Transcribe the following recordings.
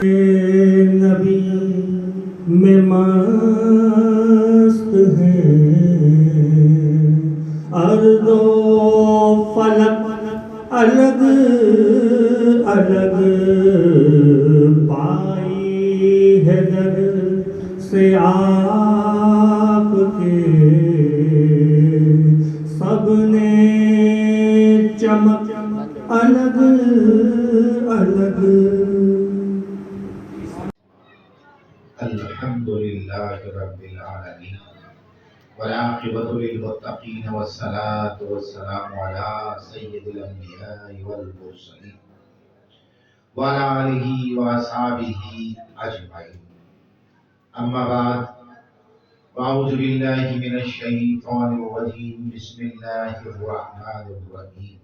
نبی میں مست ہیں، ارض و فلک الگ الگ پائی ہے در سے آپ کے، سب نے چمک الگ الگ۔ الحمدللہ رب العالمین والعاقبۃ للمتقین والصلاۃ والسلام علی سید الانبیاء والمرسلین وعلی آلہ واصحابہ اجمعین، اما بعد، اعوذ باللہ من الشیطان الرجیم، بسم اللہ الرحمن الرحیم۔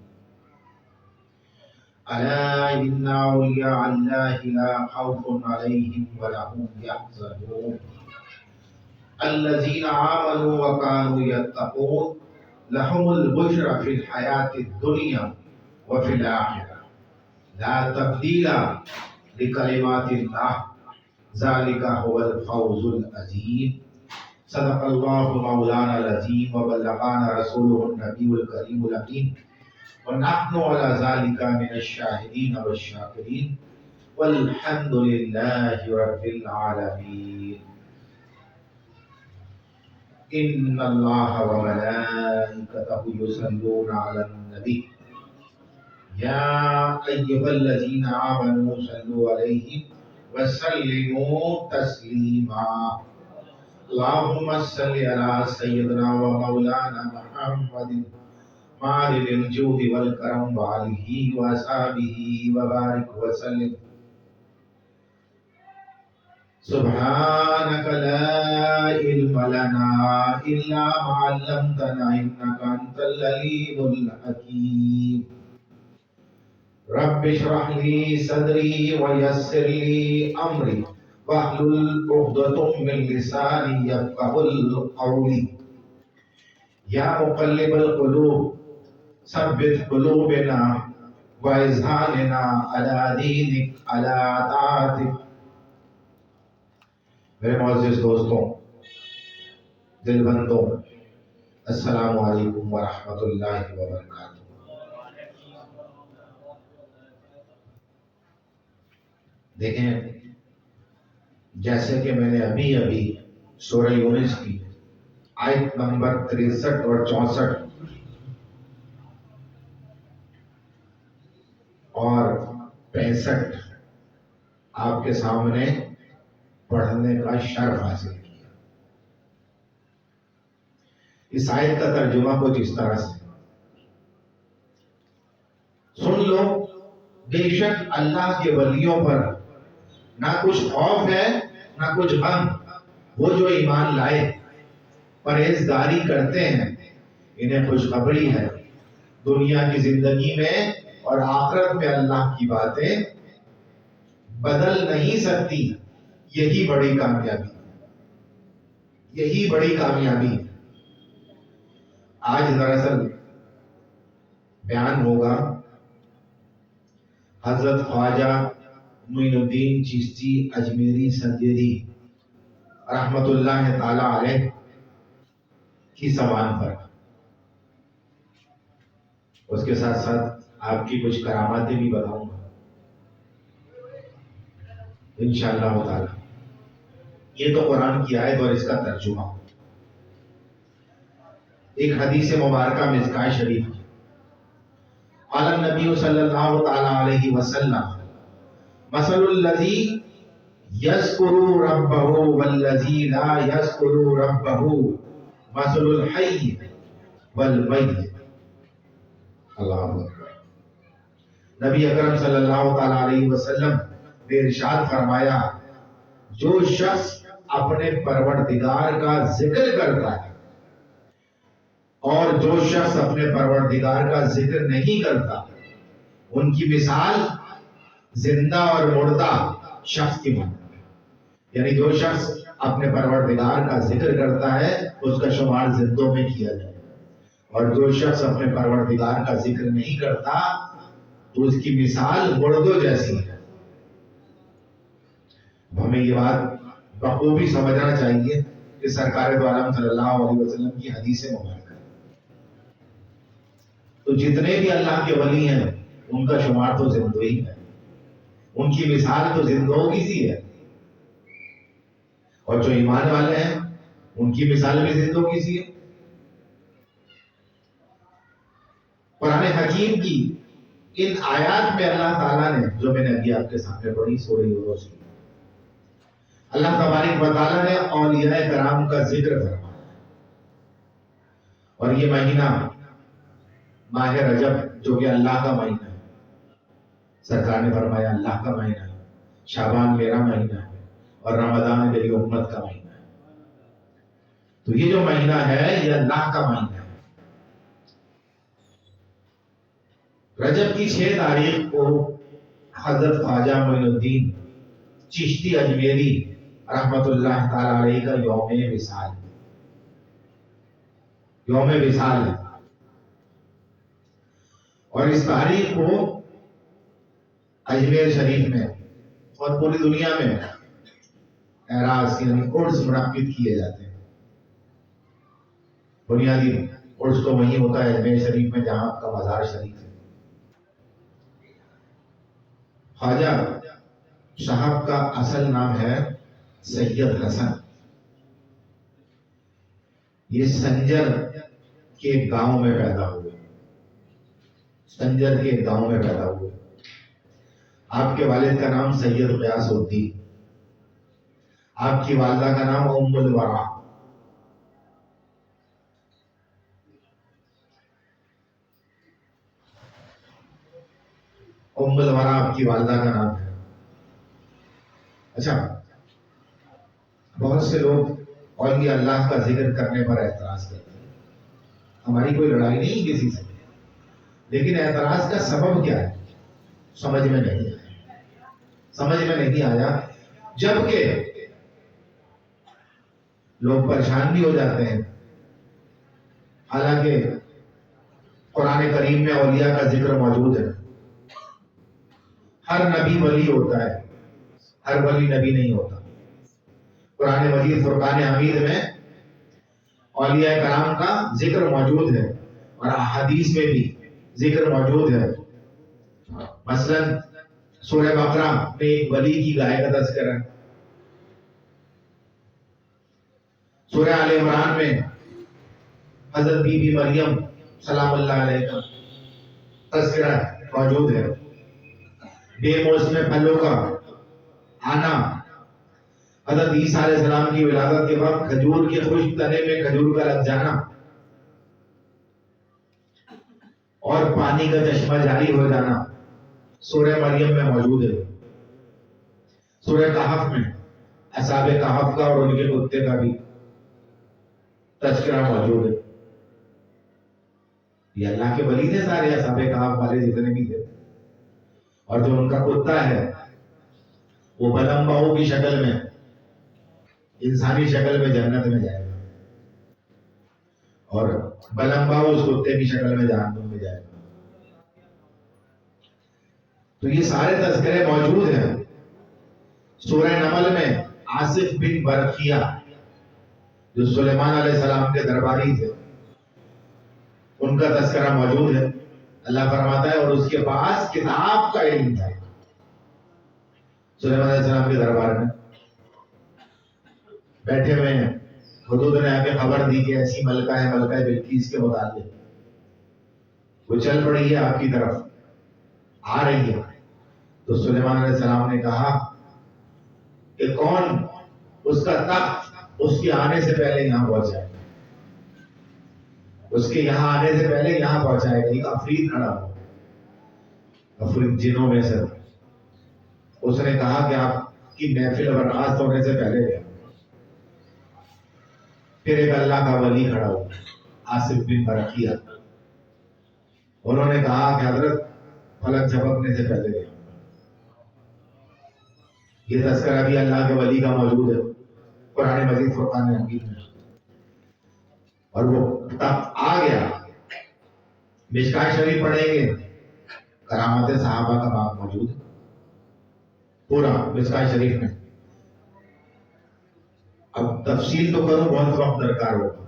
ألا إن أولياء الله لا خوف عليهم ولا هم يحزنون الذين آمنوا وكانوا يتقون لهم البشرى في الحياة الدنيا وفي الآخرة لا تبديل لكلمات الله ذلك هو الفوز العظيم۔ صدق الله مولانا العظيم وبلغنا رسوله النبي الكريم الأمين ونحن على ذلك من الشاهدين والشاكرين والحمد لله رب العالمين۔ إن الله وملائكته يصلون على النبي يا أيها الذين آمنوا صلوا عليه وسلموا تسليما۔ اللهم صل على سيدنا ومولانا محمد معدن الجود والكرم وآلہ وأصحابہ وبارک وسلم۔ سبحانك لا علم لنا إلا ما علمتنا إنك أنت العليم الحكيم۔ رب اشرح لي صدري ويسر لي أمري واحلل عقدة من لساني يفقهوا قولي۔ یا مقلب القلوب ثبت قلوبنا واذہاننا علی دینک علی طاعتک۔ میرے معزز دوستوں، دل بندوں، السلام علیکم ورحمۃ اللہ وبرکاتہ۔ دیکھیں، جیسے کہ میں نے ابھی سورہ یونس کی آیت نمبر 63 اور 64 اور 65 آپ کے سامنے پڑھنے کا شرف حاصل کیا۔ اس آیت کا ترجمہ کچھ اس طرح سے، سن لو، بے شک اللہ کے ولیوں پر نہ کچھ خوف ہے نہ کچھ غم، وہ جو ایمان لائے پرہیزگاری کرتے ہیں، انہیں خوشخبری ہے، دنیا کی زندگی میں اور آخرت میں اللہ کی باتیں بدل نہیں سکتی۔ یہی بڑی کامیابی، یہی بڑی کامیابی۔ آج دراصل بیان ہوگا حضرت خواجہ معین الدین چشتی اجمیری سنجیری رحمت اللہ تعالی علیہ کی سوال پر۔ اس کے ساتھ ساتھ آپ کی کچھ کراماتیں بھی بتاؤں گا انشاءاللہ تعالی۔ یہ تو قرآن کی آیت اور اس کا ترجمہ۔ ایک حدیث مبارکہ مزکاہ شریف کی، قال النبی صلی اللہ تعالی علیہ وسلم مثل الذی یذکر ربہ والذی لا یذکر ربہ مثل الحی والمیت۔ اللہ اکبر۔ نبی اکرم صلی اللہ تعالی علیہ وسلم نے ارشاد فرمایا، جو شخص اپنے پروردگار کا ذکر کرتا ہے اور جو شخص اپنے پروردگار کا ذکر نہیں کرتا، ان کی مثال زندہ اور مردہ شخص کی مانند ہے۔ یعنی جو شخص اپنے پروردگار کا ذکر کرتا ہے اس کا شمار زندوں میں کیا جائے، اور جو شخص اپنے پروردگار کا ذکر نہیں کرتا تو اس کی مثال مردوں جیسی ہے۔ ہمیں یہ بات بخوبی سمجھنا چاہیے کہ سرکار دو عالم صلی اللہ علیہ وسلم کی حدیث مبارکہ، تو جتنے بھی اللہ کے ولی ہیں ان کا شمار تو زندگی ہے، ان کی مثال تو زندگی سی ہے، اور جو ایمان والے ہیں ان کی مثال بھی زندگی سی ہے۔ قرآن حکیم کی ان آیات میں اللہ تعالیٰ نے، جو میں نے ابھی آپ کے سامنے پڑھی سورہ یونس کی، اللہ تبارک و تعالیٰ نے اولیاء کرام کا ذکر فرمایا، اور یہ مہینہ ماہ رجب جو کہ اللہ کا مہینہ ہے، سرکار نے فرمایا اللہ کا مہینہ ہے، شعبان میرا مہینہ ہے، اور رمضان میری امت کا مہینہ ہے۔ تو یہ جو مہینہ ہے یہ اللہ کا مہینہ ہے۔ رجب کی 6 تاریخ کو حضرت خواجہ معین الدین چشتی اجمیری رحمت اللہ تعالی علیہ کا یوم وصال ہے، اور اس تاریخ کو اجمیر شریف میں اور پوری دنیا میں اعراس یعنی عرس منعقد کیے جاتے ہیں۔ بنیادی عرس تو وہی ہوتا ہے اجمیر شریف میں جہاں آپ کا مزار شریف ہے۔ خواجہ صاحب کا اصل نام ہے سید حسن، یہ سنجر کے گاؤں میں پیدا ہوئے، سنجر کے گاؤں میں پیدا ہوئے۔ آپ کے والد کا نام سید غیاث الدین، آپ کی والدہ کا نام ام الورا۔ ام الورا آپ کی والدہ کا نام ہے۔ اچھا، بہت سے لوگ اولیاء اللہ کا ذکر کرنے پر اعتراض کرتے ہیں۔ ہماری کوئی لڑائی نہیں کسی سے، لیکن اعتراض کا سبب کیا ہے سمجھ میں نہیں آیا، جبکہ لوگ پریشان بھی ہو جاتے ہیں۔ حالانکہ قرآن کریم میں اولیاء کا ذکر موجود ہے، ہر نبی ولی ہوتا ہے، ہر ولی نبی نہیں ہوتا۔ قرآن مجید فرقان حمید میں اولیاء کرام کا ذکر موجود ہے، اور احادیث میں بھی ذکر موجود ہے۔ مثلا سورہ بقرہ میں ایک ولی کی گائے کا تذکرہ ہے، سورہ آل عمران میں حضرت بی بی مریم سلام اللہ علیہ کا تذکرہ موجود ہے۔ بے موسم پھلوں کا آنا، حضرت عیسیٰ علیہ السلام کی ولادت کے وقت کھجور کے خشک تنے میں کھجور کا لگ جانا، اور پانی کا چشمہ جاری ہو جانا سورہ مریم میں موجود ہے۔ سورہ کہف میں اصحاب کہف کا اور ان کے کتے کا بھی تذکرہ موجود ہے۔ یہ اللہ کے ولی تھے سارے اصحاب کہف والے جتنے بھی تھے، اور جو ان کا کتا ہے وہ بلمباؤ کی شکل میں، انسانی شکل میں جنت میں جائے گا، اور بلمباؤ اس کتے کی شکل میں جہنم میں جائے گا۔ تو یہ سارے تذکرے موجود ہیں۔ سورہ نمل میں آصف بن برقیہ جو سلیمان علیہ السلام کے درباری تھے، ان کا تذکرہ موجود ہے۔ اللہ فرماتا ہے اور اس کے پاس کتاب کا علم تھا۔ سلیمان علیہ السلام کے دربار میں بیٹھے ہوئے ہیں، حضور نے آ کے خبر دی کہ ایسی ملکہ ہے، ملکہ بلقیس کے متعلق، وہ چل پڑی ہے آپ کی طرف، آ رہی ہے۔ تو سلیمان علیہ السلام نے کہا کہ کون اس کا تخت اس کے آنے سے پہلے یہاں پہنچائے، اس کے یہاں آنے سے پہلے یہاں پہنچائے گا۔ ایک عفریت کھڑا ہو، عفریت جنوں میں سے، اس نے کہا کہ آپ کی محفل برخاست ہونے سے پہلے گیا۔ پھر ایک اللہ کا ولی کھڑا ہو، آصف بن برقیہ، انہوں نے کہا کہ حضرت فلک جھپکنے سے پہلے گیا۔ یہ تذکرہ بھی اللہ کے ولی کا موجود ہے قرآن مجید فرقان حمید میں، اور وہ تب آ گیا۔ مشکاہ شریف پڑھیں گے، کرامات صحابہ کا باب موجود ہے پورا مشکاہ شریف میں۔ تفصیل تو کروں بہت وقت درکار ہوگا،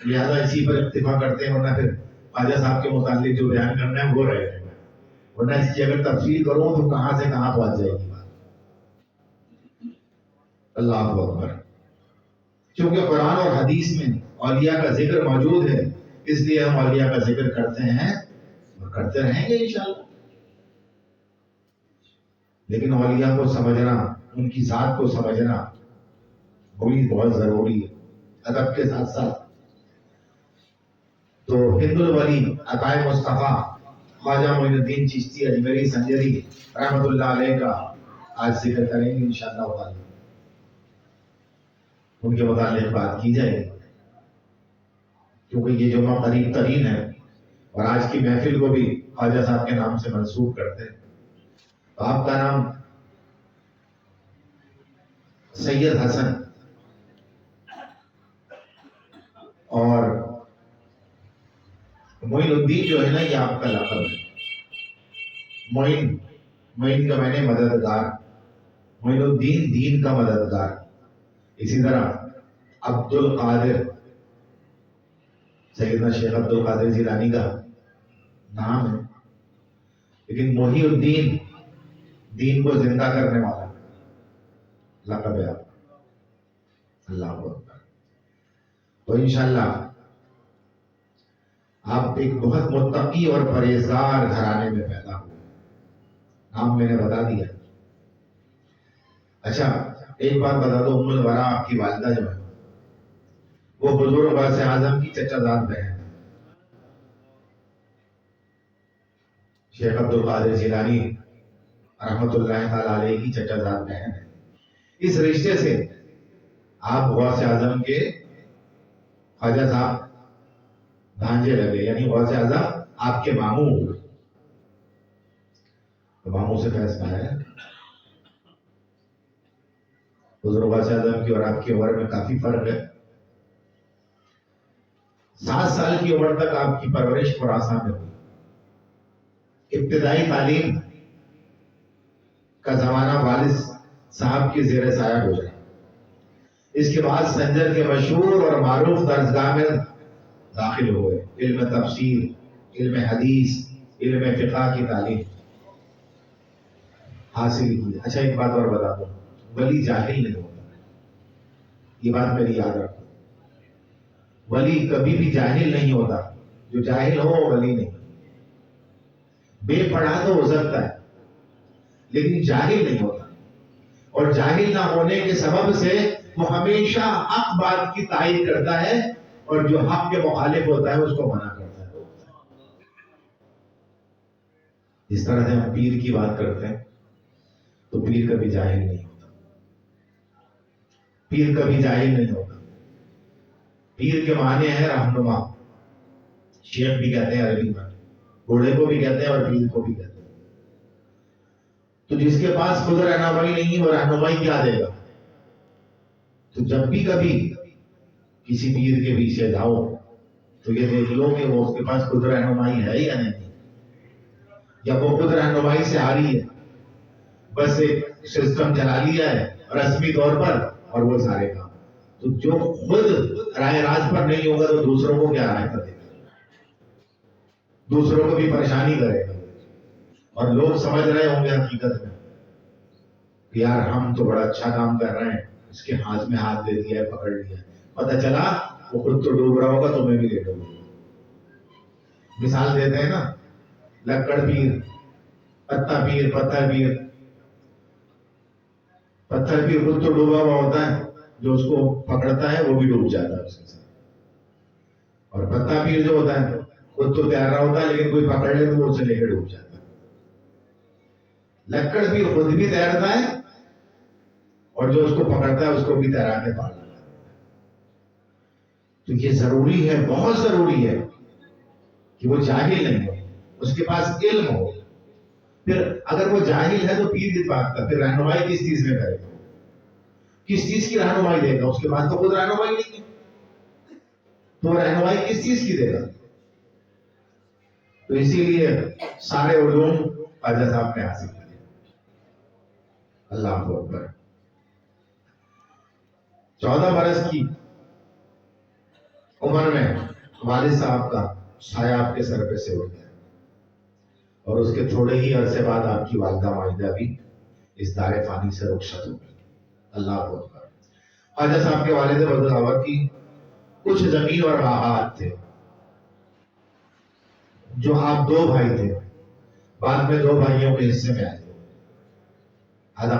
لہٰذا اسی پر اکتفا کرتے ہیں، ورنہ پھر خواجہ صاحب کے متعلق جو بیان کرنا ہے وہ رہے گا، ورنہ اس کی اگر تفصیل کروں تو کہاں سے کہاں پہنچ جائے گی بات۔ اللہ اکبر۔ کیونکہ قرآن اور حدیث میں اولیاء کا ذکر موجود ہے، اس لیے ہم اولیاء کا ذکر کرتے ہیں اور کرتے رہیں گے انشاءاللہ۔ لیکن اولیاء کو سمجھنا، ان کی ذات کو سمجھنا وہ بھی بہت ضروری ہے ادب کے ساتھ ساتھ۔ تو ہند الولی عطائے مصطفیٰ خواجہ معین الدین چشتی اجمیری سنجری رحمۃ اللہ علیہ کا آج ذکر کریں گے انشاءاللہ تعالی، ان کے متعلق بات کی جائے گی، کیونکہ یہ جمعہ قریب ترین ہے اور آج کی محفل کو بھی خواجہ صاحب کے نام سے منسوب کرتے ہیں۔ تو آپ کا نام سید حسن اور معین الدین جو ہے نا، یہ آپ کا لقب ہے۔ معین کا معنی مددگار، معین الدین دین کا مددگار۔ اسی طرح عبد القادر، سیدنا شیخ عبد القادر جیلانی کا نام ہے، لیکن محی الدین دین کو زندہ کرنے والا لقب ہے آپ۔ اللہ اکبر۔ تو انشاءاللہ آپ ایک بہت متقی اور پرہیزگار گھرانے میں پیدا ہوئے، نام میں نے بتا دیا۔ اچھا ایک بات بتا دو، ام الورا آپ کی والدہ جو ہے وہ حضور غوث اعظم کی چچا زاد بہن ہے، شیخ عبد القادر جیلانی رحمۃ اللہ تعالی علیہ کی چچا زاد بہن ہے۔ اس رشتے سے آپ غوث اعظم کے خواجہ صاحب بھانجے لگے، یعنی غوث اعظم آپ کے ماموں ہوئے۔ تو ماموں سے فیصلہ ہے، حضور غوث اعظم کی اور آپ کی عمر میں کافی فرق ہے۔ 7 سال کی عمر تک آپ کی پرورش خراسان میں ہوئی۔ ابتدائی تعلیم کا زمانہ والد صاحب کے زیر سایہ گزرا۔ اس کے بعد سنجر کے مشہور اور معروف درسگاہ میں داخل ہوئے، علم تفسیر، علم حدیث، علم فقہ کی تعلیم حاصل کی۔ اچھا ایک بات اور بتا دوں، ولی جاہل نہیں ہوتا، یہ بات میری یاد رکھو۔ ولی کبھی بھی جاہل نہیں ہوتا، جو جاہل ہو وہ ولی نہیں۔ بے پڑھا تو ہو سکتا ہے لیکن جاہل نہیں ہوتا، اور جاہل نہ ہونے کے سبب سے وہ ہمیشہ حق بات کی تائید کرتا ہے، اور جو حق کے مخالف ہوتا ہے اس کو منع کرتا ہے۔ اس طرح سے ہم پیر کی بات کرتے ہیں تو پیر کبھی جاہل نہیں ہوتا، پیر کبھی جاہل نہیں ہوتا۔ پیر کے معنی ہے رہنما، شیخ بھی کہتے ہیں عربی میں، بوڑھے کو بھی کہتے ہیں اور پیر کو بھی کہتے ہیں۔ تو جس کے پاس خود رہنمائی نہیں وہ رہنمائی کیا دے گا؟ تو جب بھی کبھی کسی پیر کے پیچھے جاؤ تو یہ دیکھ لو کہ وہ اس کے پاس خود رہنمائی ہے یا نہیں، یا وہ خود رہنمائی سے آ رہی ہے، بس ایک سسٹم چلا لیا ہے رسمی طور پر اور وہ سارے کام۔ تو جو خود رائے راست پر نہیں ہوگا تو دوسروں کو کیا رائے کرے گا، دوسروں کو بھی پریشانی کرے گا، اور لوگ سمجھ رہے ہوں گے حقیقت میں کہ یار ہم تو بڑا اچھا کام کر رہے ہیں، اس کے ہاتھ میں ہاتھ دے دیا ہے، پکڑ لیا ہے، پتہ چلا وہ خود تو ڈوب رہا ہوگا، تمہیں بھی لے ڈوبے۔ مثال دیتے ہیں نا، لکڑ پیر، پتا پیر، پتھر پیر۔ پتھر پیر خود تو ڈوبا ہوا ہوتا ہے، جو اس کو پکڑتا ہے وہ بھی ڈوب جاتا ہے اس کے ساتھ، اور پتا پیر جو ہوتا ہے خود تو تیر رہا ہوتا ہے لیکن کوئی پکڑ لے تو وہ اسے لے کے ڈوب جاتا ہے۔ لکڑ پیر خود بھی تیرتا ہے اور جو اس کو پکڑتا ہے اس کو بھی تیرا کے پار لاتا ہے۔ تو یہ ضروری ہے، بہت ضروری ہے کہ وہ جاہل نہیں ہو، اس کے پاس علم ہو۔ پھر اگر وہ جاہل ہے تو پیر کس بات کا، پھر رہنمائی کس چیز میں کرے گا، کس چیز کی رہنمائی دے گا؟ اس کے پاس تو خود رہنمائی نہیں ہے، تو رہنمائی کس چیز کی دے گا؟ تو اسی لیے سارے علوم خواجہ صاحب نے حاصل کیے۔ اللہ اکبر۔ 14 برس کی عمر میں والد صاحب کا سایہ آپ کے سر پہ سے اٹھ گیا، اور اس کے تھوڑے ہی عرصے بعد آپ کی والدہ ماجدہ بھی اس دار فانی سے رخصت ہو گئی۔ اللہ اکبر۔ خواجہ صاحب کے والد بدلاور کی کچھ زمین اور باغات تھے، جو آپ دو بھائی تھے، بعد میں دو بھائیوں کے حصے میں آئے، آدھا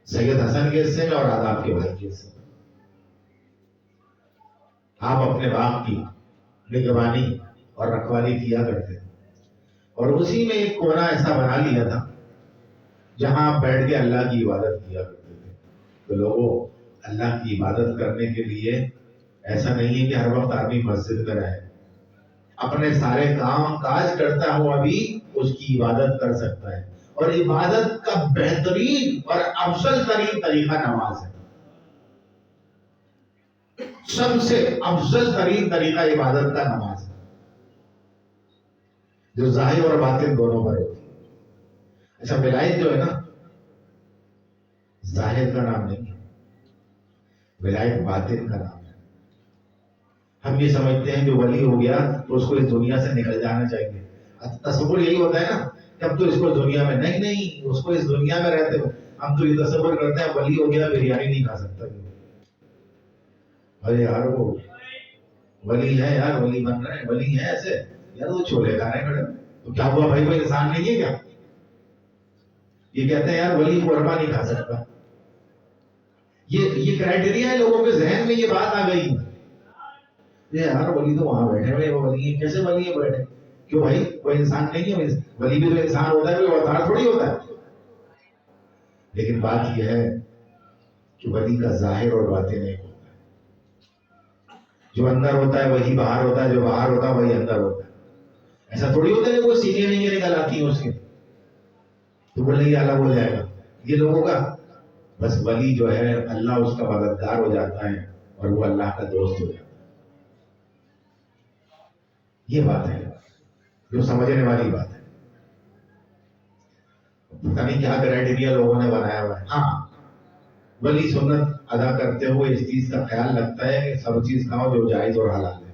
سید حسن کے حصے میں اور آدھا آپ کے بھائی کے حصے میں۔ آپ اپنے باغ کی نگرانی اور رکھوالی کیا کرتے تھے، اور اسی میں ایک کونا ایسا بنا لیا تھا جہاں آپ بیٹھ کے اللہ کی عبادت کیا کرتے تھے۔ تو لوگوں، اللہ کی عبادت کرنے کے لیے ایسا نہیں ہے کہ ہر وقت آدمی مسجد میں رہے، اپنے سارے کام کاج کرتا ہوا بھی اس کی عبادت کر سکتا ہے، اور عبادت کا بہترین اور افضل ترین طریقہ نماز ہے۔ سب سے افضل ترین طریقہ عبادت کا نماز ہے، جو ظاہر اور باطن دونوں پر ہوتی ہے۔ اچھا، ولایت جو ہے نا، ظاہر کا نام نہیں ہے، ولایت باطن کا نام ہے۔ ہم یہ سمجھتے ہیں کہ ولی ہو گیا تو اس کو اس دنیا سے نکل جانا چاہیے، تصور یہی ہوتا ہے نا کہ اب تو اس کو دنیا میں نہیں، اس کو اس دنیا میں رہتے ہو ہم تو یہ تصور کرتے ہیں ولی ہو گیا بریانی نہیں کھا سکتا۔ ارے یار وہ ولی ہے یار، ولی بن رہے ہیں، ولی ہے ایسے یار، وہ چھولے کھا رہے ہیں میڈم، تو کیا ہوا بھائی، وہ انسان نہیں ہے کیا؟ یہ کہتے ہیں یار ولی قورمہ نہیں کھا سکتا۔ یہ کرائٹیریا ہے، لوگوں کے ذہن میں یہ بات آ گئی یار ولی تو وہاں بیٹھے ہوئے، وہ ولی ہے، کیسے ولی ہے بیٹھے؟ کیوں بھائی، وہ انسان نہیں ہے؟ ولی بھی تو انسان ہوتا ہے، کوئی اوتار تھوڑی ہوتا ہے۔ لیکن بات یہ ہے کہ ولی کا ظاہر اور باطن ایک ہوتا ہے، جو اندر ہوتا ہے وہی باہر ہوتا ہے، جو باہر ہوتا ہے وہی اندر ہوتا ہے۔ ایسا تھوڑی ہوتا ہے کہ وہ سینے نہیں نکل آتی ہیں اس کے تو بولے یہ الگ ہو جائے گا، یہ لوگوں کا بس ولی جو ہے اللہ اس کا مددگار ہو جاتا ہے اور وہ اللہ کا دوست ہو جاتا ہے۔ یہ بات ہے جو سمجھنے والی بات ہے۔ پتہ نہیں کیا کرائٹیریا لوگوں نے بنایا ہوا ہے۔ ہاں، ولی سنت ادا کرتے ہوئے اس چیز کا خیال رکھتا ہے کہ سب چیز کھاؤ جو جائز اور حلال ہے،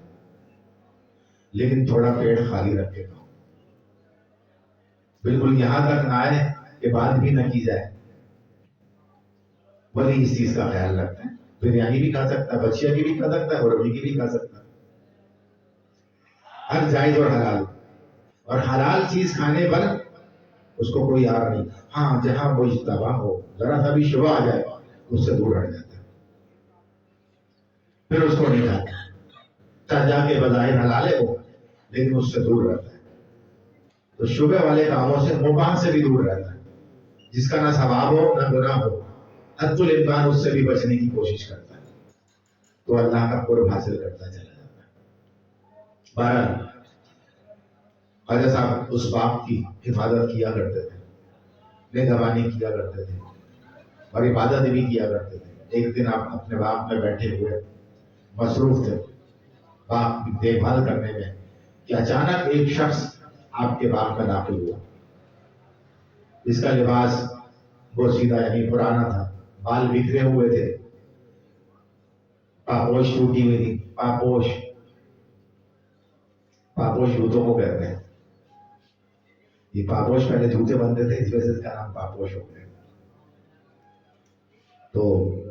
لیکن تھوڑا پیٹ خالی رکھ کے کھاؤ، بالکل یہاں تک نہ آئے کہ بات بھی نہ کی جائے۔ ولی اس چیز کا خیال رکھتا ہے، بریانی بھی کھا سکتا ہے، بچیا کی بھی کھا سکتا ہے، اور روٹی کی بھی کھا سکتا ہے، ہر جائز اور حلال، اور حلال چیز کھانے پر اس کو کوئی یار نہیں۔ ہاں، جہاں وہ اجتبا ہو، ذرا سا بھی شبہ آ جائے اس سے دور ہٹ جاتا ہے، پھر اس کو نہیں کھاتا، چاہے جا کے بظاہر حلال ہے وہ، لیکن اس سے دور رہتا ہے۔ تو شبہ والے کاموں سے، مباح سے بھی دور رہتا ہے، جس کا نہ ثواب ہو نہ گناہ ہو، حد الامکان اس سے بھی بچنے کی کوشش کرتا ہے، تو اللہ کا قرب حاصل کرتا چلا جاتا ہے۔ بہرحال خواجہ صاحب اس باغ کی حفاظت کیا کرتے تھے، نگہبانی کیا کرتے تھے، اور عبادت بھی کیا کرتے تھے۔ ایک دن آپ اپنے باغ میں بیٹھے ہوئے مصروف تھے باغ کی دیکھ بھال کرنے میں کہ اچانک ایک شخص آپ کے باغ میں داخل ہوا، جس کا لباس بوسیدہ یعنی پرانا تھا، بال بکھرے ہوئے تھے، پاپوش ٹوٹی ہوئی تھی۔ پاپوش جوتوں کو کہتے ہیں، یہ پاپوش پہلے جوتے بنتے تھے، اس وجہ سے اس کا نام پاپوش ہو گیا۔ تو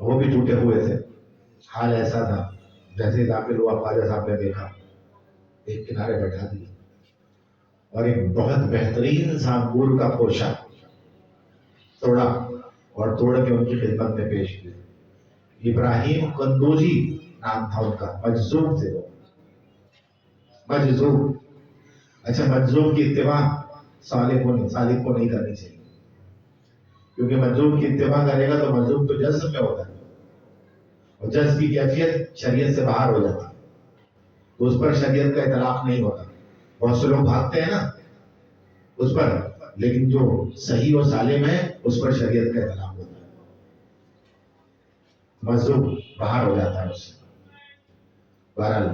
وہ بھی ٹوٹے ہوئے تھے۔ حال ایسا تھا جیسے داخل ہوا، خواجہ صاحب نے دیکھا، ایک کنارے بیٹھا دیا اور ایک بہت بہترین سانگور کا پوشا توڑا اور توڑ کے ان کی خدمت میں پیش کیا۔ ابراہیم قندوزی نام تھا ان کا، مجذوب تھے وہ، مجذوب۔ اچھا، مجذوب کی اتباع سالک کو نہیں کرنی چاہیے، کیونکہ مجذوب کی اتباع کرے گا تو مجذوب تو جذب میں ہوتا ہے، اور جذب کی کیفیت شریعت سے باہر ہو جاتی ہے، تو اس پر شریعت کا اطلاق نہیں ہوتا۔ بہت سے لوگ بھاگتے ہیں نا اس پر، لیکن جو صحیح و سالم ہے اس پر شریعت کا اطلاق ہوتا ہے، مجذوب باہر ہو جاتا ہے اس سے۔ بہرحال،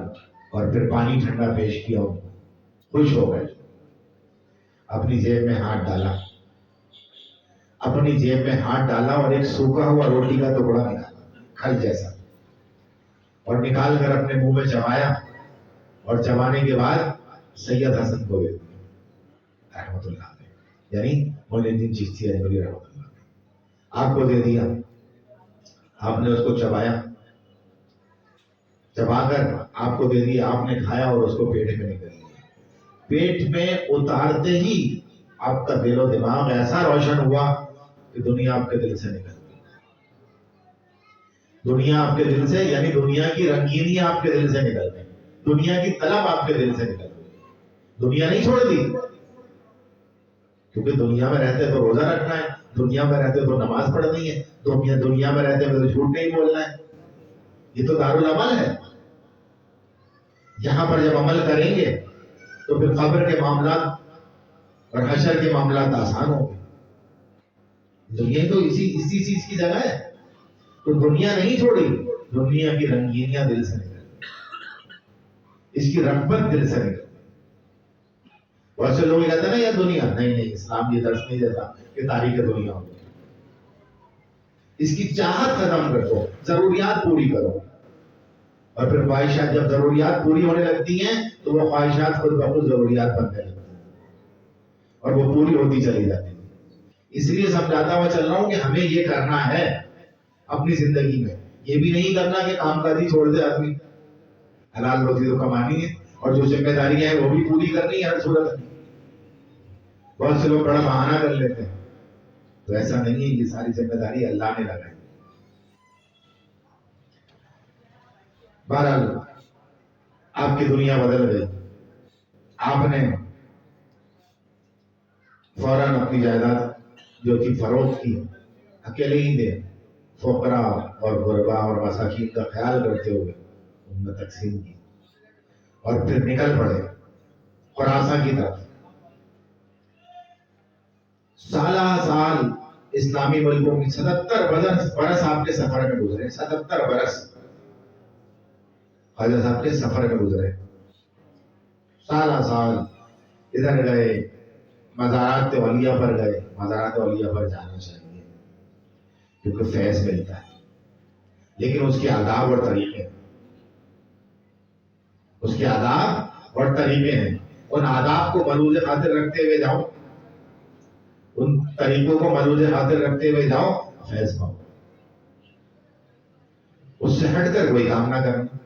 اور پھر پانی ٹھنڈا پیش کیا، خوش ہو گئے، اپنی جیب میں ہاتھ ڈالا اور ایک سوکھا ہوا روٹی کا ٹکڑا نکالا، کھل جیسا، اور نکال کر اپنے منہ میں چبایا، اور چبانے کے بعد سید حسن کو دے دیا رحمۃ اللہ علیہ، یعنی معین الدین چشتی اجمیری رحمۃ اللہ علیہ، آپ کو دے دیا، آپ نے اس کو چبایا، چبا کر آپ کو دے دیا، آپ نے کھایا اور اس کو پیٹ میں نکل لیا۔ پیٹ میں اتارتے ہی آپ کا دل و دماغ ایسا روشن ہوا کہ دنیا آپ کے دل سے نکل گئی۔ دنیا آپ کے دل سے، یعنی دنیا کی رنگینی آپ کے دل سے نکل گئی، دنیا کی طلب آپ کے دل سے نکل گئی، دنیا نہیں چھوڑ دی، کیونکہ دنیا میں رہتے تو روزہ رکھنا ہے، دنیا میں رہتے تو نماز پڑھنی ہے، دنیا میں رہتے تو جھوٹ نہیں بولنا ہے، یہ تو دارالعمل ہے۔ یہاں پر جب عمل کریں گے تو پھر قبر کے معاملات اور حشر کے معاملات آسان ہوں گے۔ دنیا تو اسی چیز کی جگہ ہے، تو دنیا نہیں چھوڑی، دنیا کی رنگینیاں دل سے نکل، اس کی رغبت دل سے نکل۔ بہت سے لوگ کہتے ہیں نا یہ دنیا نہیں، اسلام یہ درس نہیں دیتا کہ تاریخ دنیا ہو، اس کی چاہت ختم کر دو، ضروریات پوری کرو، اور پھر خواہشات جب ضروریات پوری ہونے لگتی ہیں تو وہ خواہشات خود بخود ضروریات بننے لگتی ہیں اور وہ پوری ہوتی چلی جاتی ہے۔ اس لیے سمجھاتا ہوا چل رہا ہوں کہ ہمیں یہ کرنا ہے اپنی زندگی میں، یہ بھی نہیں کرنا کہ کام کاجی چھوڑ دے آدمی، حلال روزی تو کمانی ہے اور جو ذمہ داریاں ہیں وہ بھی پوری کرنی ہے ہر صورت میں۔ بہت سے لوگ بڑا بہانہ کر لیتے ہیں، تو ایسا نہیں ہے، یہ ساری ذمہ داری اللہ نے لگائی۔ بہرحال آپ کی دنیا بدل گئی، آپ نے فوراً اپنی جائیداد جو تھی فروخت کی، اکیلے ہی دے، فقراء اور غرباء اور مساکین کا خیال کرتے ہوئے ان میں تقسیم کی، اور پھر نکل پڑے خراساں کی طرف۔ سالہ سال اسلامی ملکوں کی 77 برس آپ کے سفر میں گزرے، 77 برس خواجہ صاحب کے سفر میں گزرے، سالہ سال ادھر گئے، مزارات اولیاء پر گئے، مزارات اولیاء پر جانا چاہیے کیونکہ فیض ملتا ہے، لیکن اس کے آداب اور طریقے، اس کے آداب اور طریقے ہیں، ان آداب کو ملوز خاطر رکھتے ہوئے جاؤ، ان طریقوں کو ملوز خاطر رکھتے ہوئے جاؤ، فیض پاؤ، اس سے ہٹ کر کوئی کام نہ کرنا،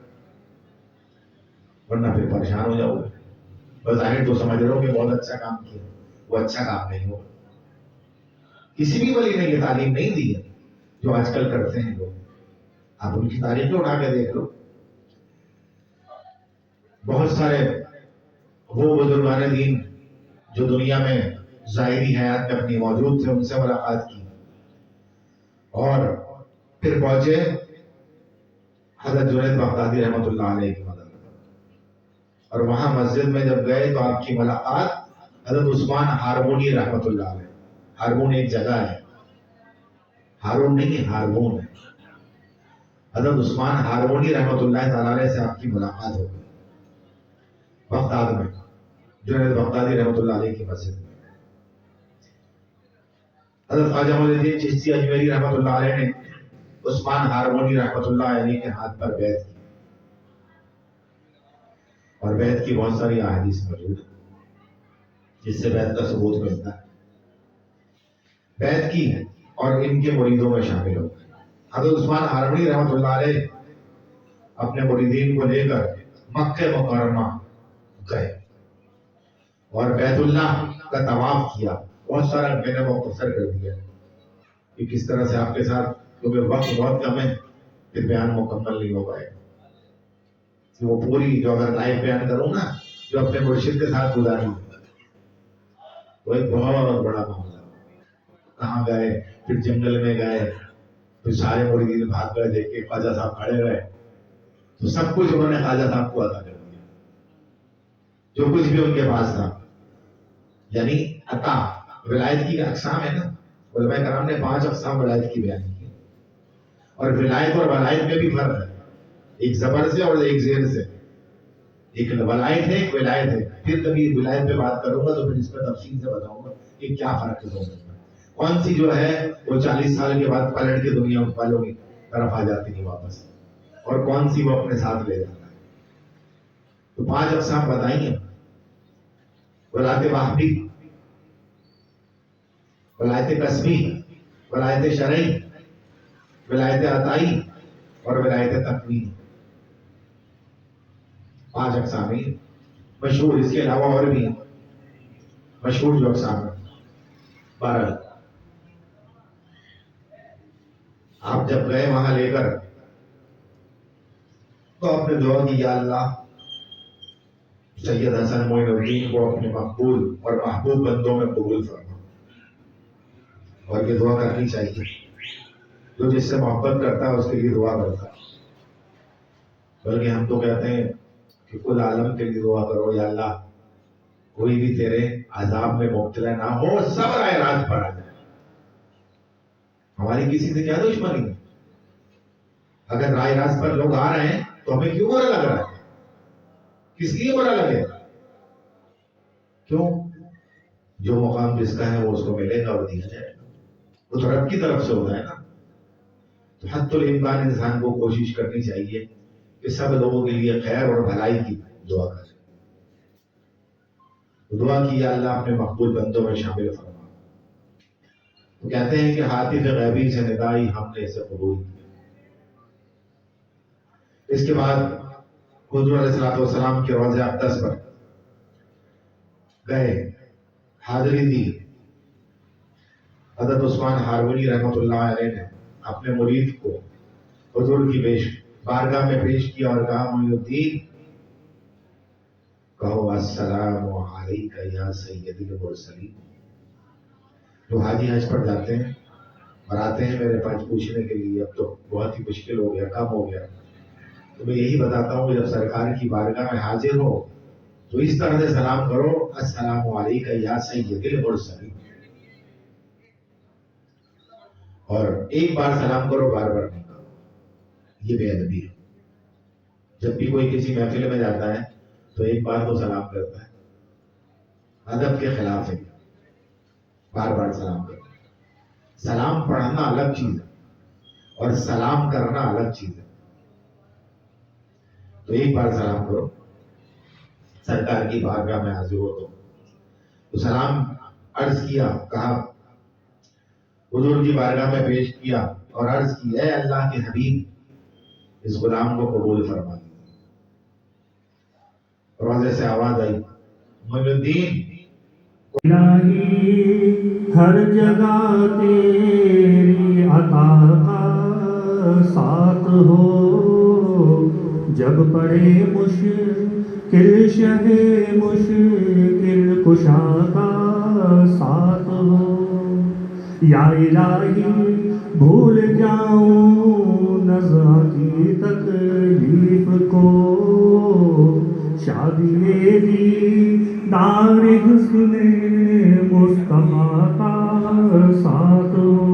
ورنہ پھر پریشان ہو جاؤ گے۔ بظاہر تو سمجھ رہو کہ بہت اچھا کام کیا، وہ اچھا کام نہیں ہو، کسی بھی ولی نے یہ تعلیم نہیں دی ہے جو آج کل کرتے ہیں لوگ، آپ ان کی تاریخیں اٹھا کے دیکھ لو، بہت سارے وہ بزرگان دین جو دنیا میں ظاہری حیات میں اپنی موجود تھے، ان سے ملاقات کی اور پھر پہنچے حضرت جنید بغدادی رحمۃ اللہ علیہ کی مدد، اور وہاں مسجد میں جب گئے تو آپ کی ملاقات حضرت عثمان ہارمونی رحمۃ اللہ علیہ، ہارمون ایک جگہ ہے، ہارون نہیں ہے، ہارمون ہے، حضرت عثمان ہارمونی رحمۃ اللہ تعالیٰ علیہ سے آپ کی ملاقات ہو گئی بغداد میں، جنید بغدادی رحمۃ اللہ علیہ کی مسجد میں۔ حضرت خواجہ معین الدین چشتی اجمیری رحمۃ اللہ علیہ نے عثمان ہارمونی رحمۃ اللہ علیہ کے ہاتھ پر بیعت کی، اور بیعت کی بہت ساری احادیث موجود ہیں جس سے بیعت کا ثبوت ملتا ہے۔ بیعت کی اور ان کے مریدوں میں شامل ہو گئے۔ حضرت عثمان ہارمونی رحمۃ اللہ علیہ اپنے مریدین کو لے کر مکہ مکرمہ گئے اور بیت اللہ کا طواف کیا، بہت سارا میں نے مختصر کر دیا کہ کس طرح سے آپ کے ساتھ، کیونکہ وقت بہت کم ہے، پھر بیان مکمل نہیں ہو پائے، وہ پوری جو اگر لائف بیان کروں نا جو اپنے مرشد کے ساتھ گزاری وہ ایک بہت بڑا معاملہ، کہاں گئے، پھر جنگل میں گئے، پھر سارے مریدین بھاگ گئے، دیکھ کے خواجہ صاحب کھڑے گئے تو سب کچھ انہوں نے خواجہ صاحب کو عطا کر دیا، جو کچھ بھی ان کے پاس تھا، یعنی عطا۔ ولایت کی اقسام ہے نا، علماء کرام نے 5 اقسام ولایت کی بیان کی، اور ولایت اور ولایت میں بھی فرق ہے، ایک زبر سے اور ایک زیر سے، ایک ولایت ہے ایک ولایت ہے، پھر کبھی ولایت پہ بات کروں گا تو پھر اس پہ تفصیل سے بتاؤں گا کہ کیا فرق ہے دونوں میں، کون سی جو ہے وہ 40 سال کے بعد پلٹ کے دنیا والوں کی طرف آ جاتی ہے واپس، اور کون سی وہ اپنے ساتھ لے جاتا ہے. تو 5 اقسام بتائیے: ولایت وہابی، ولایت قسمی، ولایت شرعی، ولایت عطائی اور ولایت تکوینی. 5 اقسام ہیں مشہور. اس کے علاوہ اور بھی ہیں مشہور جو اقسام ہیں. بہرحال آپ جب گئے وہاں لے کر تو آپ نے دعا کی: یا اللہ سید حسن معین الدین کو اپنے مقبول اور محبوب بندوں میں قبول فرما. اور یہ دعا کرنی چاہیے. جو جس سے محبت کرتا ہے اس کے لیے دعا کرتا ہے. بلکہ ہم تو کہتے ہیں کہ کل عالم کے لیے دعا کرو: یا اللہ کوئی بھی تیرے عذاب میں مبتلا نہ ہو، سب رائے راست پر آ جائے. ہماری کسی سے کیا دشمنی ہے؟ اگر رائے راست پر لوگ آ رہے ہیں تو ہمیں کیوں برا لگ رہا ہے؟ کس لیے برا لگے؟ کیوں؟ جو مقام جس کا ہے وہ اس کو ملے گا اور دیا جائے گا. وہ تو رب کی طرف سے ہوتا ہے نا. تو حتی الامکان انسان کو کوشش کرنی چاہیے کہ سب لوگوں کے لیے خیر اور بھلائی کی دعا کرے. دعا کی: یا اللہ اپنے مقبول بندوں میں شامل فرما. تو کہتے ہیں کہ ہاتف غیبی سے ندائی ہم نے اسے قبول کی. اس کے بعد حضور علیہ السلام کے روضہ اقدس پر گئے، حاضری دی. حضرت عثمان ہارونی رحمۃ اللہ علیہ نے اپنے مرید کو حضور کی بارگاہ میں پیش کیا اور کہا: معین الدین کہو السلام علیک یا سید المرسلین. جو حاجی حج پر جاتے ہیں اور آتے ہیں میرے پاس پوچھنے کے لیے اب تو بہت ہی مشکل ہو گیا، کم ہو گیا، تو میں یہی بتاتا ہوں کہ جب سرکار کی بارگاہ میں حاضر ہو تو اس طرح سے سلام کرو: السلام علیک یا سید المرسلین. اور ایک بار سلام کرو، بار بار نہیں کرو. یہ بے ادبی ہے. جب بھی کوئی کسی محفل میں جاتا ہے تو ایک بار تو سلام کرتا ہے. ادب کے خلاف ہے بار بار سلام کرنا. سلام پڑھنا الگ چیز ہے اور سلام کرنا الگ چیز ہے. تو ایک بار سلام کرو. سرکار کی بارگاہ میں حاضر ہو تو سلام عرض کیا، کہا حضور کی بارگاہ میں پیش کیا اور عرض کی: اے اللہ کے حبیب اس غلام کو قبول فرما. روزے سے آواز آئی: معین الدین. الہی ہر جگہ تیری عطا کا ساتھ ہو، جب پڑے مشکل شہ مشکل کشا کا ساتھ ہو. یا الہی بھول جاؤں نزع کی تکلیف کو، شادی دیدار حسن مصطفیٰ کا ساتھ ہو.